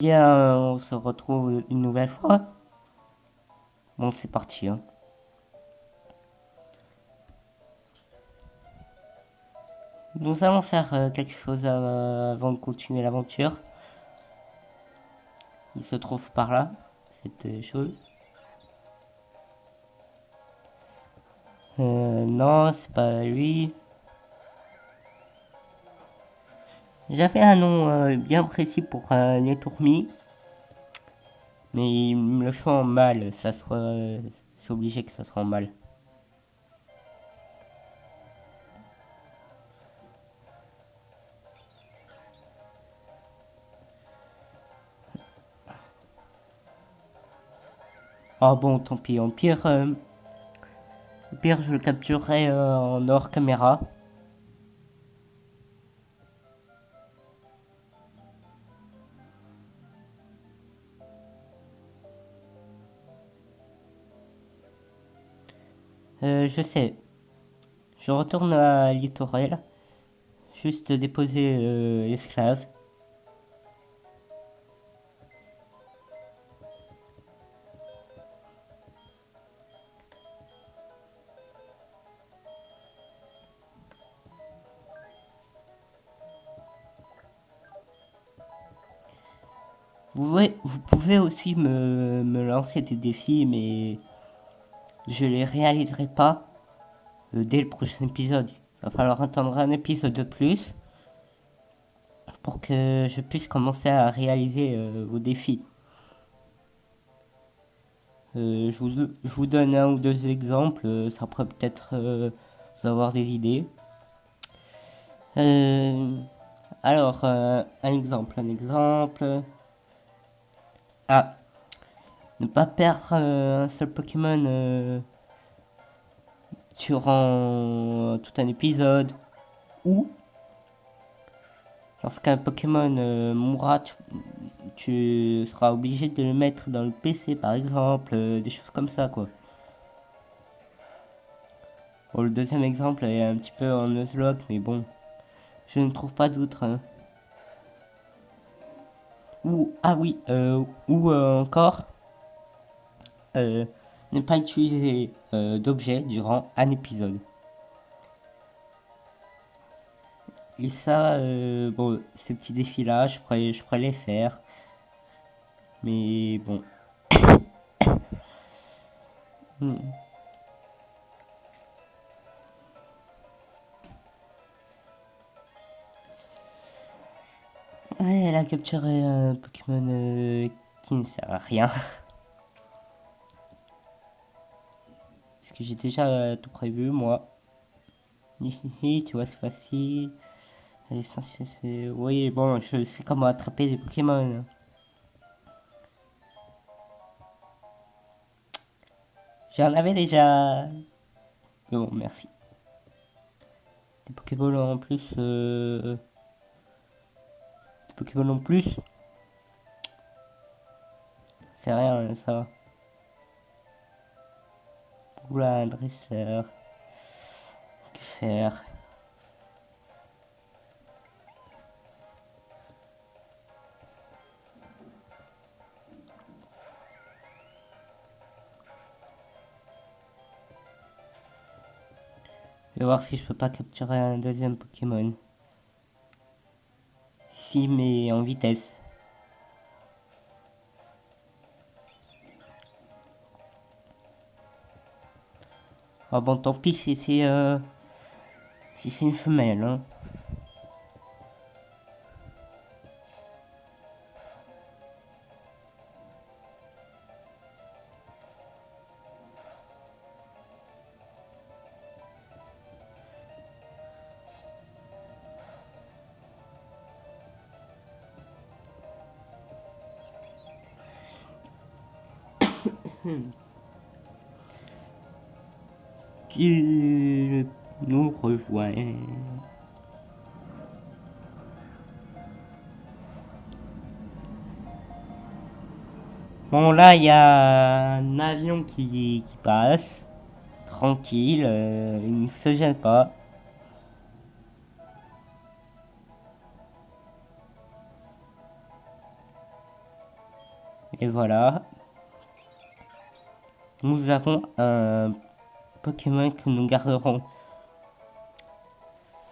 Bien, on se retrouve une nouvelle fois. Bon, c'est parti, hein. Nous allons faire quelque chose avant de continuer l'aventure. Il se trouve par là, cette chose. Non, c'est pas lui. J'avais un nom bien précis pour les tourmis, mais il me le fait en mal. C'est obligé que ça soit en mal. Ah bon, tant pis. Au pire, je le capturerai en hors caméra. Je sais. Je retourne à Littoral. Juste déposer l'esclave. Vous pouvez aussi me lancer des défis, mais je les réaliserai pas dès le prochain épisode. Il va falloir attendre un épisode de plus pour que je puisse commencer à réaliser vos défis. Je vous donne un ou deux exemples, ça pourrait peut-être vous avoir des idées. Euh, un exemple. Ah, ne pas perdre un seul Pokémon durant tout un épisode. Ou, lorsqu'un Pokémon mourra, tu seras obligé de le mettre dans le PC par exemple, des choses comme ça quoi. Bon, le deuxième exemple est un petit peu en Nuzlocke, mais bon, je ne trouve pas d'autres. Hein. Ou, ah oui, ou encore, euh, ne pas utiliser d'objets durant un épisode. Et ça, bon, ces petits défis-là, je pourrais les faire. Mais bon. Hmm. Ouais, elle a capturé un Pokémon qui ne sert à rien. Parce que j'ai déjà tout prévu, moi. Hihi, tu vois, c'est facile. L'essentiel, c'est... Oui, bon, je sais comment attraper des Pokémon. J'en avais déjà. Mais bon, merci. Des Pokéballs en plus. Des Pokéballs en plus. C'est rien, ça. Oula, un dresseur. Que faire? Je vais voir si je peux pas capturer un deuxième Pokémon. Si, mais en vitesse. Ah bon, tant pis si c'est une femelle. Hein. Qui nous rejoint. Bon, là, il y a un avion qui passe. Tranquille, il ne se gêne pas. Et voilà. Nous avons un Pokémon que nous garderons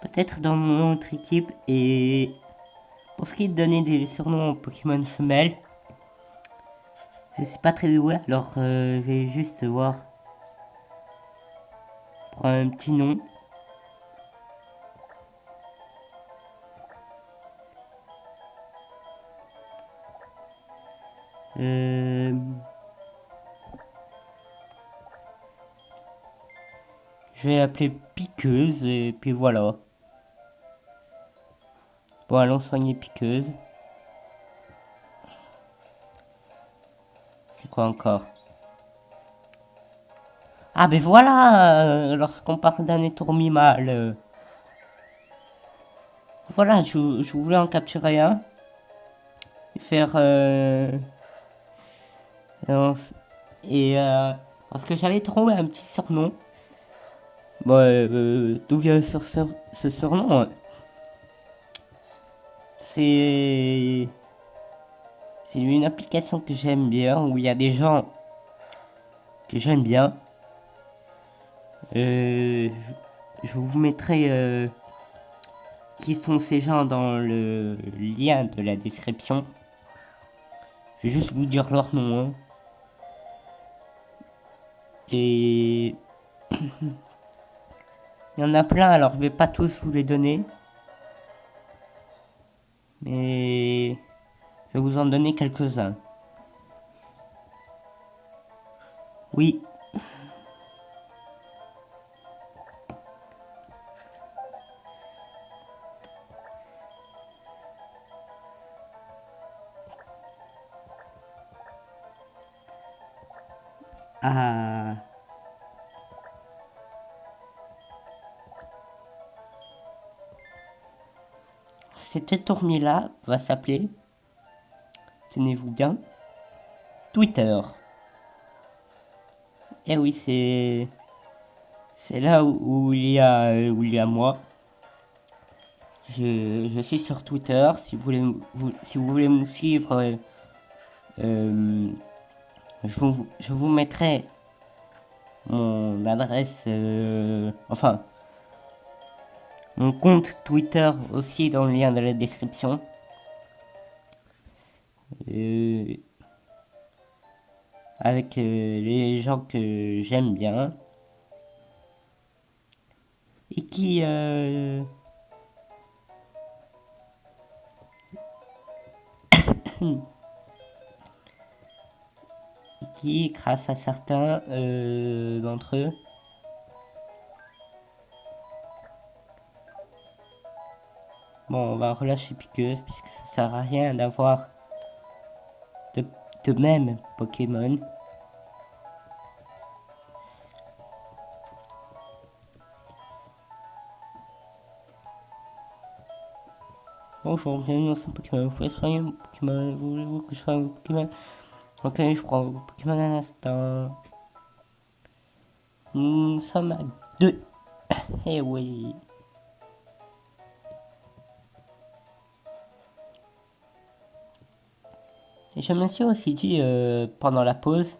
peut-être dans notre équipe. Et pour ce qui est de donner des surnoms aux Pokémon femelles, je suis pas très doué, alors je vais juste voir pour un petit nom. Je vais l'appeler Piqueuse et puis voilà. Bon, allons soigner Piqueuse. C'est quoi encore? Ah ben voilà, lorsqu'on parle d'un étourmimal. Voilà, je voulais en capturer un. Et faire... et parce que j'avais trouvé un petit surnom. Bon, d'où vient ce surnom? C'est une application que j'aime bien, où il y a des gens que j'aime bien. Je vous mettrai qui sont ces gens dans le lien de la description. Je vais juste vous dire leur nom. Hein. Et il y en a plein, alors je vais pas tous vous les donner. Mais je vais vous en donner quelques-uns. Oui. Ah. Cet étourmi-là va s'appeler, tenez-vous bien, Twitter. Eh oui, c'est là où il y a moi. Je suis sur Twitter. Si vous voulez me suivre, je vous mettrai mon adresse, enfin mon compte Twitter aussi dans le lien de la description. Avec les gens que j'aime bien et qui grâce à certains d'entre eux bon, on va relâcher Piqueuse puisque ça sert à rien d'avoir de même Pokémon. Bonjour, bienvenue dans ce Pokémon. Vous pouvez soigner mon Pokémon. Voulez-vous que je soigne mon Pokémon? Ok, je prends vos Pokémon à l'instant. Nous sommes à 2. Eh oui. Et je me suis aussi dit pendant la pause,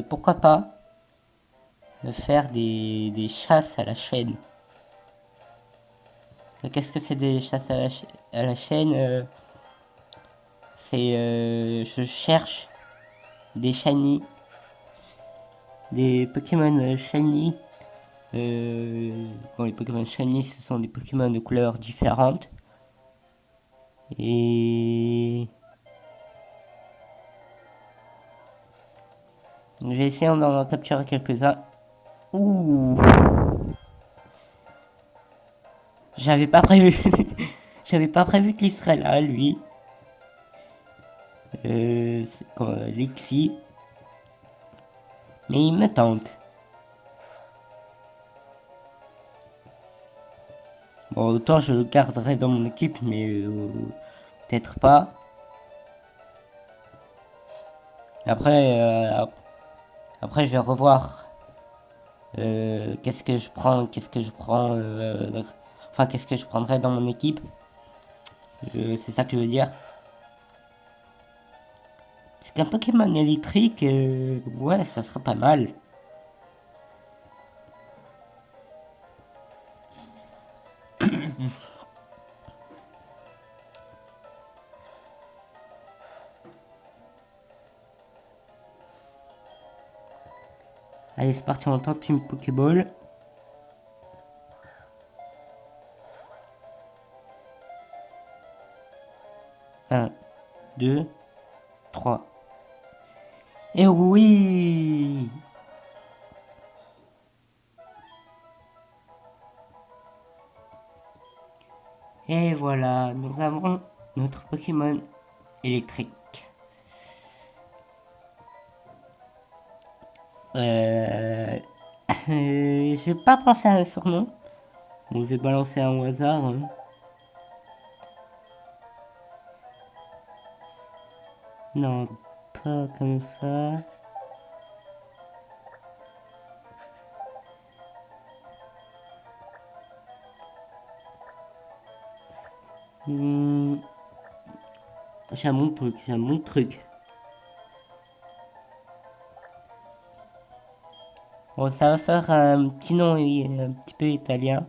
pourquoi pas faire des chasses à la chaîne. Qu'est-ce que c'est des chasses à la chaîne? C'est je cherche des shiny, des Pokémon shiny. Bon, les Pokémon shiny, ce sont des Pokémon de couleurs différentes. Et j'ai essayé d'en capturer quelques-uns. Ouh, j'avais pas prévu. J'avais pas prévu qu'il serait là, lui. C'est Lixi. Mais il me tente. Bon, autant je le garderai dans mon équipe, mais peut-être pas. Après, après je vais revoir. Qu'est-ce que je prends, enfin qu'est-ce que je prendrai dans mon équipe. C'est ça que je veux dire. Parce qu'un Pokémon électrique, ouais, ça serait pas mal. Allez, c'est parti, on tente une Pokéball. Un, deux, trois. Et oui! Et voilà, nous avons notre Pokémon électrique. J'ai pas pensé à un surnom. Bon, je vais balancer un au hasard. Hein. Non, pas comme ça. Hmm, j'ai un bon truc. Bon, ça va faire un petit nom un petit peu italien.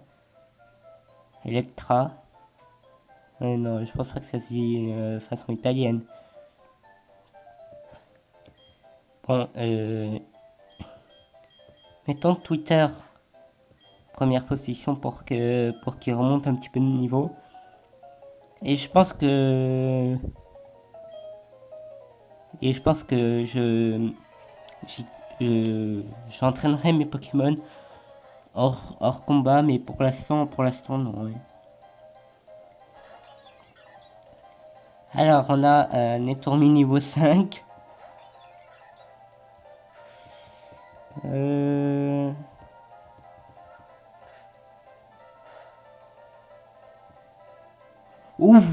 Electra. Non, je pense pas que ça se dit façon italienne. Bon, mettons Twitter première position pour qu'il remonte un petit peu de niveau. Et je pense que j'entraînerai mes Pokémon hors combat, mais pour l'instant non. Ouais. Alors on a un Netourmi niveau 5. Ouh,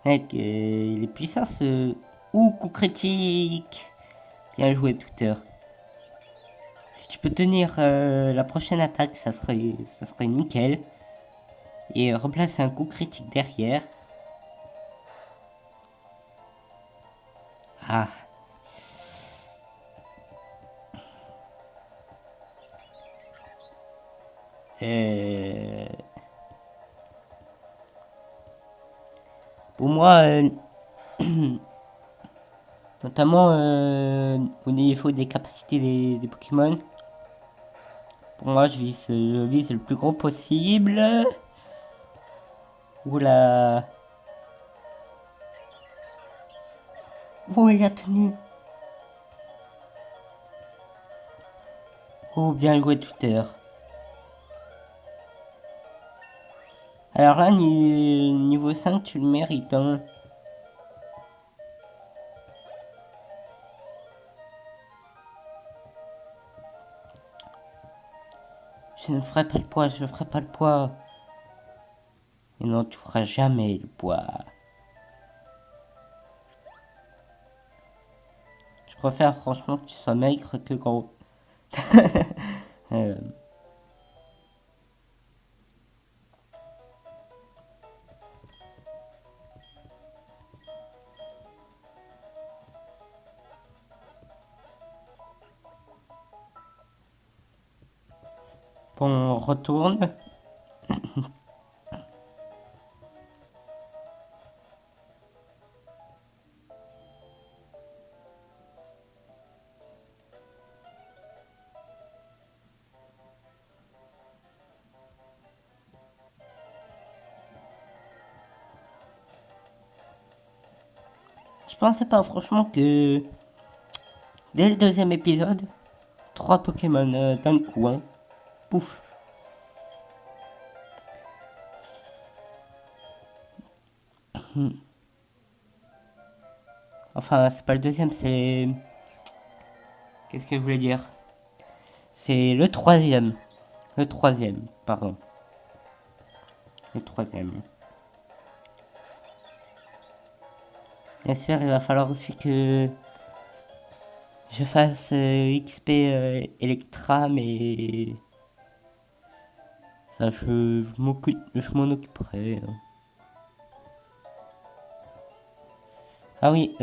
mec, il est puissant ce. Ouh, coup critique. Bien joué, Twitter. Si tu peux tenir la prochaine attaque, ça serait nickel. Et remplacer un coup critique derrière. Ah. Pour moi, notamment au niveau des capacités des Pokémon, pour moi, je vise le plus gros possible. Oula. Oh, il a tenu. Oh, bien joué, Twitter. Alors là, niveau 5, tu le mérites. Hein. Je ne ferai pas le poids, je ne ferai pas le poids. Et non, tu feras jamais le poids. Je préfère franchement que tu sois maigre que gros. Bon, on retourne. Je pensais pas franchement que dès le deuxième épisode, 3 Pokémon d'un coup, hein. Pouf. Enfin, c'est pas le deuxième, c'est... Qu'est-ce que je voulais dire? C'est le troisième. Le troisième, pardon. Le troisième. Bien sûr, il va falloir aussi que je fasse XP Electra, mais ça, je m'en occuperai. Hein. Ah oui,